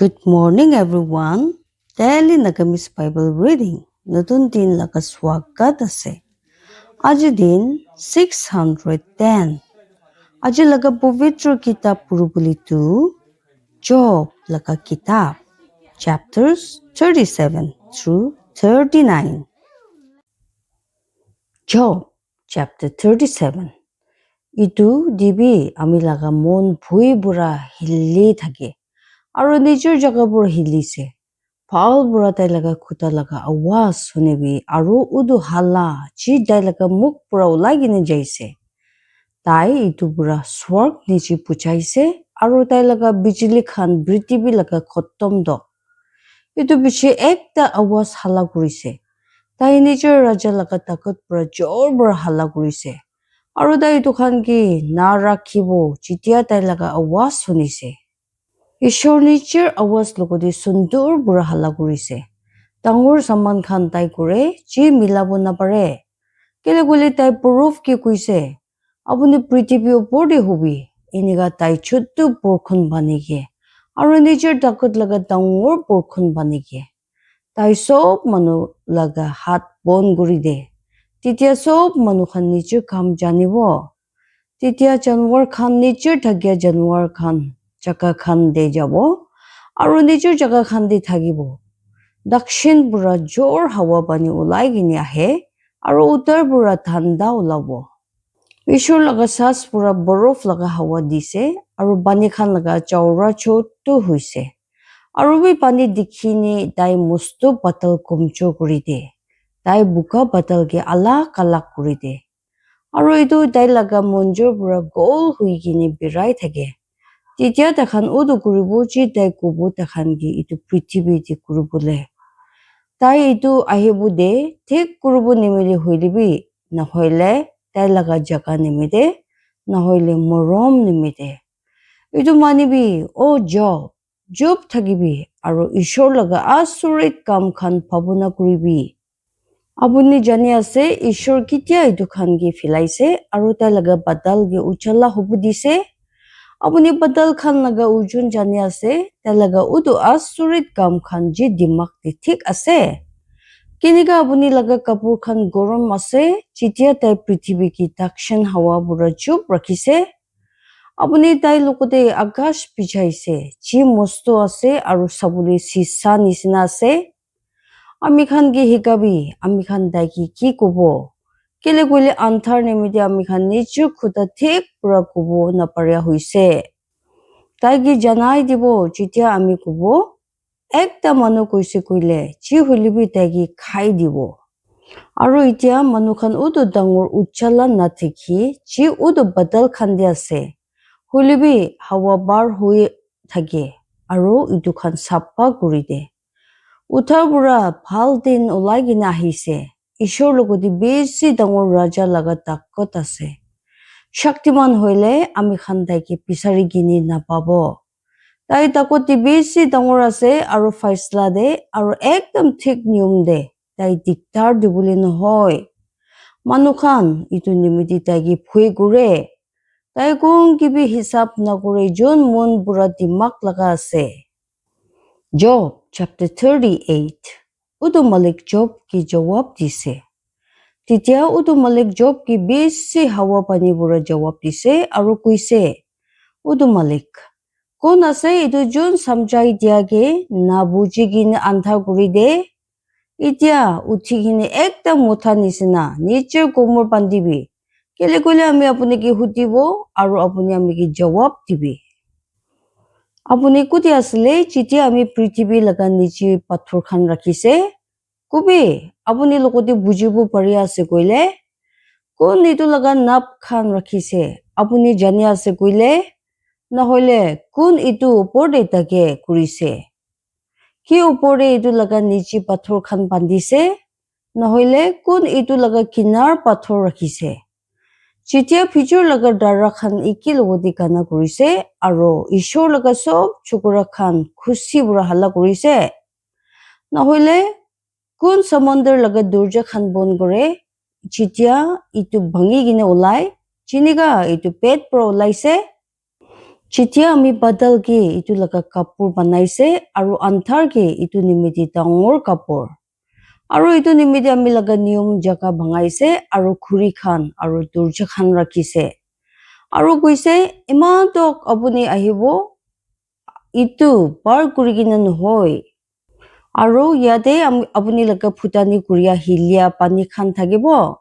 Good morning, everyone. Daily Nagamis Bible reading. নতুন দিন লাগা স্বাগত আছে। আজি দিন 610. আজি লাগা পবিত্র কিতাব পুরুবুলিতু Job লাগা কিতাব chapters 37 through 39. Job chapter 37. ইটো দিবি আমি লাগা মন ভুই বুঢ়া হিলি থাকে আৰু নিজৰ জগাবোৰ হিলিছে ভাল বুঢ়া তাই লগা খুটা লগা আৱাজ শুনিবি আৰু উদু হাল্লা যি তাই লগা মুখ পৰা ওলাই কিনে যাইছে তাই ইটো বুঢ়া স্বৰ্গ নিচি পুচাইছে আৰু তাই লগা বিজুলী খান পৃথিৱী লগা খতম দ ইটো পিছে একটা আৱাজ হাল্লা কৰিছে তাই নিজৰ ৰাজা লগা তাকত পৰা জোৰ বুঢ়া হাল্লা কৰিছে আৰু তাই ইটো খান কি না ৰাখিব যেতিয়া তাই লগা আৱাজ শুনিছে ঈশ্বৰ নিজৰ আৱাজ লগতে সুন্দৰ বুঢ়া হাল্লা কৰিছে ডাঙৰ সামান খান তাই কৰে যি মিলাব নাপাৰে কেলে গলে তাই পৰুফ কি কৈছে আপুনি পৃথিৱীৰ ওপৰতে হবি এনেকা তাই ছোট্ট বৰষুণ বানিগে আৰু নিজৰ ডাকত লগা ডাঙৰ বৰষুণ বানিগে তাই সব মানুহ লগা হাত বন কৰি দে তেতিয়া সব মানুহ খান নিজৰ কাম জানিব তেতিয়া জানুৱাৰ খান নিজৰ থাকিয়া জানুৱাৰ খান জাগা খান দে যাব আৰু নিজৰ জাগা খান দি থাকিব দক্ষিণ বুঢ়া জোৰ হাৱা পানী ওলাই কিনে আহে আৰু উত্তৰ বুঢ়া ঠাণ্ডা ওলাব ঈশ্বৰ লগা চাচ বুঢ়া বৰফ লগা হাৱা দিছে আৰু পানী খান লগা চৌৰা ছোট্ট হৈছে আৰু এই পানী দেখিনে তাই মস্ত পাতল কমজোৰ কৰি দে তাই বোকা পাতলকে আলাক আলাক কৰি দে আৰু এইটো তাই লগা মঞ্জুৰ বুঢ়া গোল হৈ কিনে বিৰাই থাকে তেতিয়া তাখান উদু কৰিব যি তাই কব তাখান কি ইটো পৃথিৱীতে কৰিবলৈ তাই ইটো আহিব দে ঠিক কৰিব নিমিলে হৈ দিবি নহলে তাই লগা জাগা নিমিলে নহলে মৰম নিমিলে এইটো মানিবি অ জব থাকিবি আৰু ঈশ্বৰ লগা আচৰিত কাম খান ভাৱনা কৰিবি আপুনি জানি আছে ঈশ্বৰ কেতিয়া এইটো খান কি ফিলাইছে আৰু তাই লগা বাদল কি উজ্জ্বলা হ'ব দিছে আপুনি বাদল খান লগা ওজন জানি আছে তাই লগা উদু আচৰিত কাম খান যি দিমাগ ঠিক আছে কেনেকা আপুনি লগা কাপোৰ খান গৰম আছে যেতিয়া তাই পৃথিৱী কি দক্ষিণ হাৱা বুঢ়া চুপ ৰাখিছে আপুনি তাই লগতে আকাশ পিছাইছে যি মস্ত আছে আৰু চাবলৈ চিচা নিচিনা আছে আমি খান কি শিকাবি আমি খান তাই কি কব কেলে কইলে আন্ধাৰ নিমিতে আমি খান নিজৰ খুটা ঠিক পুৰা কব নাপাৰা হৈছে তাই কি জানাই দিব যেতিয়া আমি কব একটা মানুহ কৈছে কইলে যি হলিবি তাই কি খাই দিব আৰু এতিয়া মানুহ খান উদু ডাঙৰ উজ্জ্বলা নাথাকি যি উদু বাদল খান দি আছে হলিবি হাৱা বাৰ হৈ থাকে আৰু ইটো খান চাপা কৰি দে উঠাৰ বুঢ়া ভাল দিন ওলাই কিনে আহিছে ঈশ্বৰ লগতে বেছি ডাঙৰ ৰাজা লগা তাকত আছে শক্তিমান হইলে আমি খান তাইকে বিচাৰি কিনি নাপাব তাই তাকতে বেছি ডাঙৰ আছে আৰু ফয়ছলা দে আৰু একদম ঠিক নিয়ম দে তাই দিগদাৰ দিবলৈ নহয় মানুহ খান ইটো নিমিতি তাইকে ভয় কৰে তাই কোন কিবি হিচাপ নকৰে যোন মন বুঢ়া দিমাগ লগা আছে Job chapter 38 Udu Malik Job ki jawab dise তেতিয়া Udu Malik Job ki বেছি হাৱা পানী বুঢ়া জবাব দিছে আৰু কৈছে Udu Malik কোন আছে এইটো যোন সমঝাই দিয়াগে না বুজি কিনে আন্ধাৰ কৰি দে এতিয়া উঠি কিনে একদম মুঠা নিচিনা নিজৰ কোমৰ বান্ধিবি কেলে কইলে আমি আপুনি কি সুধিব আৰু আপুনি আমি কি জবাব দিবি আপুনি কোটি আসলে যেতিয়া আমি পৃথিৱী লগা নিচি পাথৰ খান ৰাখিছে কবি আপুনি লগতে বুজিব পাৰি আছে কইলে কোন নিটো লগা নাপ খান ৰাখিছে আপুনি জানি আছে কইলে নহলে কোন ইটো ওপৰতে তাকে কৰিছে কি ওপৰে ইটো লগা নিচি পাথৰ খান বান্ধিছে নহলে কোন ইটো লগা কিনাৰ পাথৰ ৰাখিছে যেতিয়া ফিচৰ লগা দাৰা খান একি লগতে কানা কৰিছে আৰু ঈশ্বৰ লগা সব চকুৰা খান খুচি বুঢ়া হাল্লা কৰিছে নহলে কোন সমুদ্ৰৰ লগা দৰ্জা খান বন কৰে যেতিয়া ইটো ভাঙি কিনে ওলাই চিনিকা ইটো পেট পৰা ওলাইছে Chitia ami badal ke itu laga kapur banaise aru anthar ke itu nimiti dangor kapur. Aru itu nimiti ami laga niyom jaga bangaise aru khuri khan aru durja khan rakhise. Aru koise iman tok apuni ahibo itu par kurigina nohoi. Aru yate apuni laga phutani kuria hilia pani khan thakibo.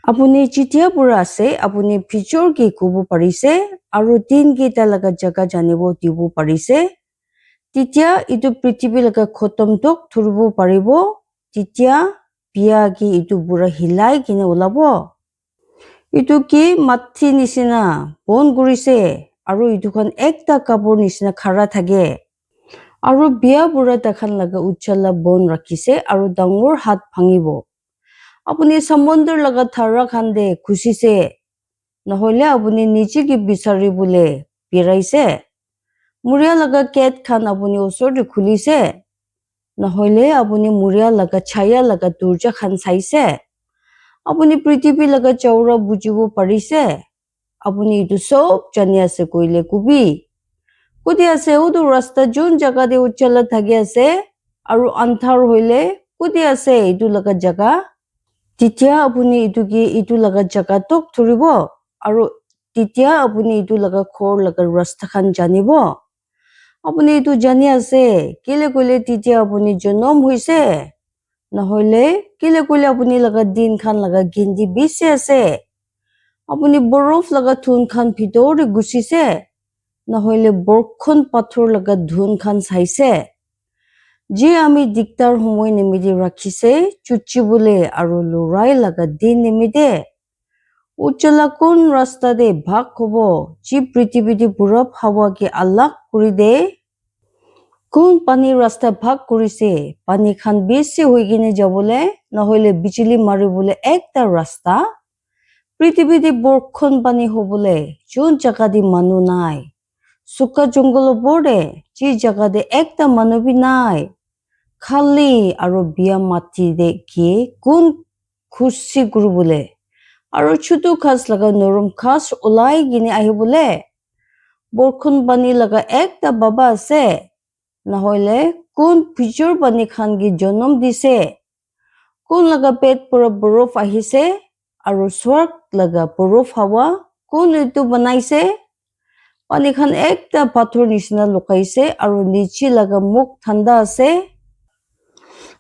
Apuni chitia pura ase apuni picture ke kubo parise aru tin ke ta laga jaga janibo dibo parise. Titia itu prithibi laga khotom tok thuribo paribo. Titia biya ki itu pura hilai kina ulabo. Itu ki mathi nisina bon gurise aru itu khan ekta kapur nisina khara thake. Aru biya pura takhan laga uchala bon rakhise aru dangor hat bhangibo. Apuni samondar laga thara khande khusise. Nahole apuni niche ki bisari bole piraise. Muria laga cat khan apuni osor de khulise. Nahole apuni muria laga chaya laga durja khan saise. Apuni prithibi laga chaura bujibo parise. Apuni itu sob jani ase koile kubi. Kudi ase udu rasta jun jaga de uchala thaki ase. Aru anthar hoile kudi ase itu laga jaga. Titia apuni itu laga jaga tok thuribo. Aru titia apuni itu laga khor laga rasta khan janibo. Apuni itu jani ase kile koile titia apuni jonom huise. Nahole kile koile apuni laga din khan laga gindi bisi ase. Apuni borof laga thun khan bhitor de gusise. Nahole borkhon pathor laga dhun khan saise. Je ami diktar homoy nimidi rakhise chuchi bole aru lurai laga din nimide. Uchala kun rasta de bhag hobo ji prithibi de pura hawa ke alak kuri de. Kun pani rasta bhag kurise pani khan besi hoigine jabole nahole bijili maribole ekta rasta. Prithibi de borkhon pani hobole jun jaga de manu nai. Suka jungolo borde ji jaga de ekta manu bi nai. Khali aru biya mati de ki kun khushi guru bole. Aru chutu khas laga norom khas ulai gine ahi bole. Borkhon pani laga ekta baba ase. Nahole kun picture pani khan gi jonom dise. Kun laga pet pura borof ahise. Aru swarg laga borof hawa. Kun itu banaise. Pani khan ekta pathor nisina lukaise. Aru nichi laga muk thanda ase.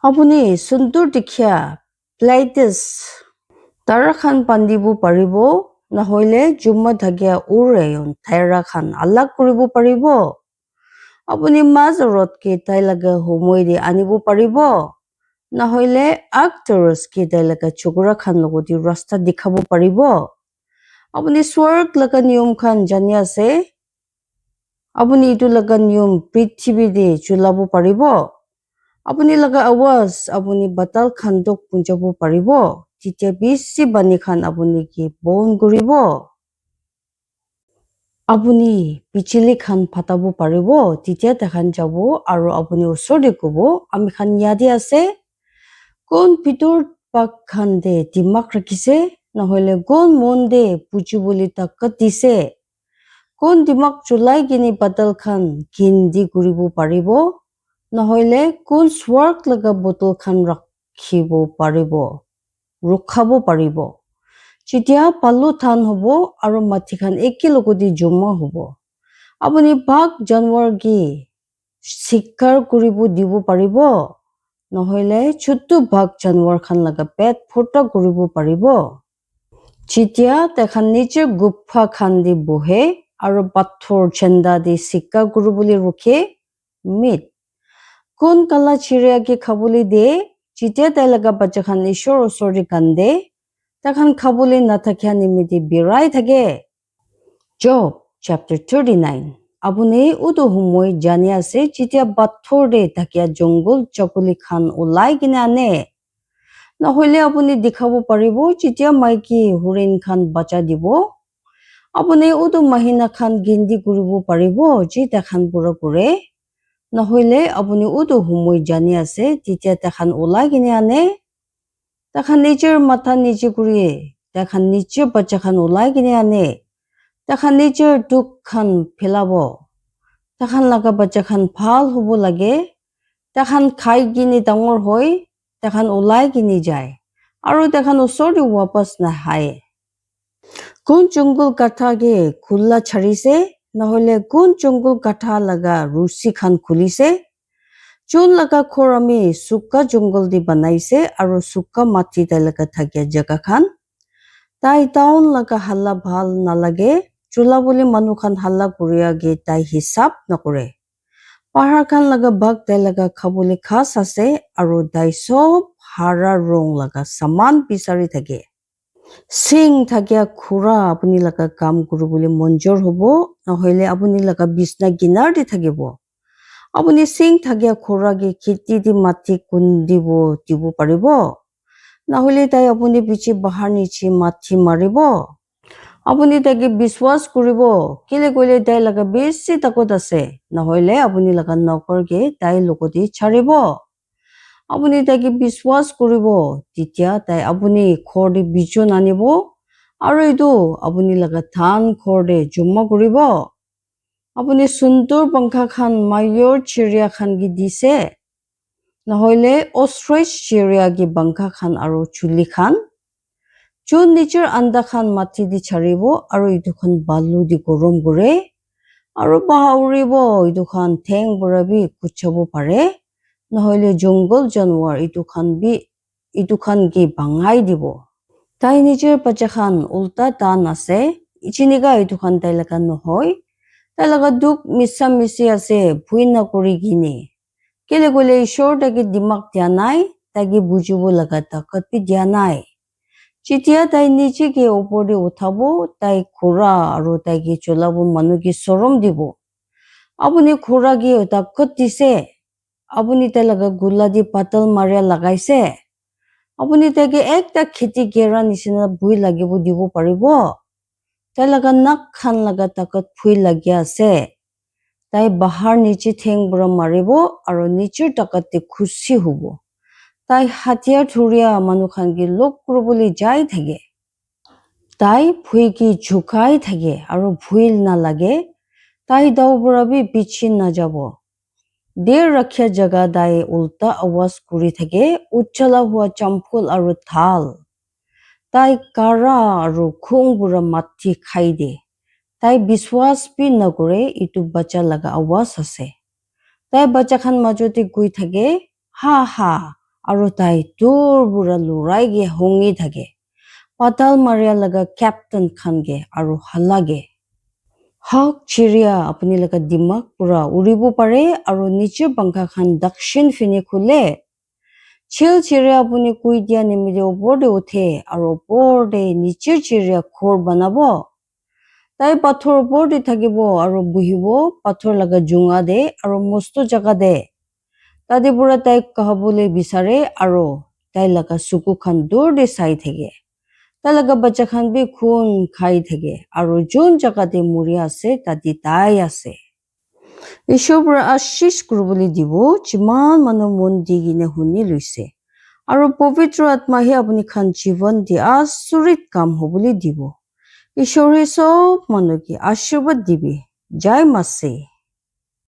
Apuni sundur dikhya plaitis tara khan pandibo paribo nahole jumma dhagya urayon thaira khan alag kuribo paribo. Apuni mazarot ke tai laga homoy de anibo paribo. Nahole actors ke tai laga chokra khan logodi rasta dikhabo paribo. Apuni swarg laga niyom khan jani ase. Apuni itu laga niyom prithibi de chulabo paribo. Apuni laga awaz apuni batal khan dok punjabo paribo. Titia bisi bani khan apuni ki bon guribo. Apuni pichili khan patabo paribo. Titia takhan jabo aru apuni osor de kubo. Ami khan yadi ase. Kun pitur pak khan de dimak rakise. Nahole gon mon de puchibuli takat dise. Kun dimak chulai gini batal khan gindi guribo paribo. Nahole kun swarg laga botol khan rakhibo paribo. Rukhabo paribo. Chitia palu than hobo aru mati khan eki logodi joma hobo. Apuni bhag janwar gi sikkar kuribo dibo paribo. Nahole chutu bhag janwar khan laga pet phota kuribo paribo. Chitia takhan niche gupha khan di bohe aru pathor chenda di sikka kuriboli rukhe mit. Kun kala chiriya ki khabuli de chitia tai laga bacha khan ishor osor de kande takhan khabuli nathakya nimiti birai thake. Job chapter 39. Apuni udu humoy jani ase chitia bathor de thakya jongol chakuli khan ulai gine ane. Nahole apuni dikhabo paribo chitia maiki hurin khan bacha dibo. Apuni udu mahina khan gindi kuribo paribo ji takhan pura kure. Nahole apuni udu humoy jani ase titia takhan ulai gine ane. Takhan nicher matha niche kuri. Takhan niche bacha khan ulai gine ane. Takhan নিজৰ দুখ খান ফেলাব takhan laga bacha khan bhal hobo lage takhan khai kini dangor hoi takhan ulai kini jai aru takhan osor de wapas nahaye kun jungle katha ge khulla charise nahole kun jungle katha laga rusi khan khulise chun laga khor ami suka jungle di banaise aru suka mati ta laga thakya jaga khan tai town laga halla bhal nalage chula boli manu khan halla kuriya ge tai hisab nakore pahar khan laga bag tai laga khabole khas ase aru tai sob hara rong laga saman bisari thake sing thakya khura apuni laga kam kuribole monjor hobo nahoile apuni laga bisna ginar de thakibo apuni sing thakya khura ge khiti di mati kundibo tibo paribo nahoile tai apuni piche bahar niche mati maribo apuni tage biswas kuribo kile koile tai laga besi takot ase nahoile apuni laga nokor ge tai lokoti charibo apuni tage biswas kuribo titia tai apuni khor de bichon anibo aru edu apuni laga than khor de jumma kuribo apuni sundur pankha khan mayor chiria khan gi dise nahoile ostrich chiria gi pankha khan aru chuli khan chun nichur anda khan mati di charibo aru edu khan balu di gorom gore aru bahauribo edu khan theng bura bi kuchabo pare nahoile jungle janwar edu khan gi bangai dibo tai nichur bacha khan ulta tan ase ichiniga edu khan tai laga nohoi tai laga duk misa misi ase bhuina kuri gini kile gole ishor tage dimak dia nai tagi bujibo laga takat bi dia nai Chitia tai niche ke opor de uthabo tai khura aru tai ki cholabo manu ki sorom dibo apuni khura gi takot dise apuni tai laga gula di patal maria lagaise apuni tai ki ekta khiti gera nisina bhui lagibo dibo paribo tai laga nak khan laga takot phui lagya ase tai bahar niche theng bura maribo aru niche takat te khushi hobo tai hatia thuria manu khan gi lok kuruboli jai thage tai phui ki jhukai thage aru bhuil na lage tai dau bura bi pichin na jabo der rakhya jaga dai ulta awas kuri thage uchala hua champul aru thal tai kara aru khung bura mati khai de tai biswas pi nagore itu bacha laga awas ase tai bacha khan majoti gui thage ha ha aru tai dur bura lurai ge hongi thake patal maria laga captain khan ge aru halage hawk chiria apni laga dimak pura uribo pare aru niche pankha khan dakshin fine khule chil chiria apni kui dia nimide opor de uthe aru opor de niche chiria khor banabo tai pathor opor de thakibo aru buhibo pathor laga junga de aru mosto jaga de tade pura tai kahabole bisare aru tai laga suku khan dur de sai thage tai laga bacha khan bi khun khai thage aru jun jaga de muri ase tadi tai ase ishor pura ashish kuruboli dibo jiman manu mon digine huni luise aru povitra atma hi apni khan jivan di asurit kam hoboli dibo ishore sob manu ki ashirwad dibi jai mase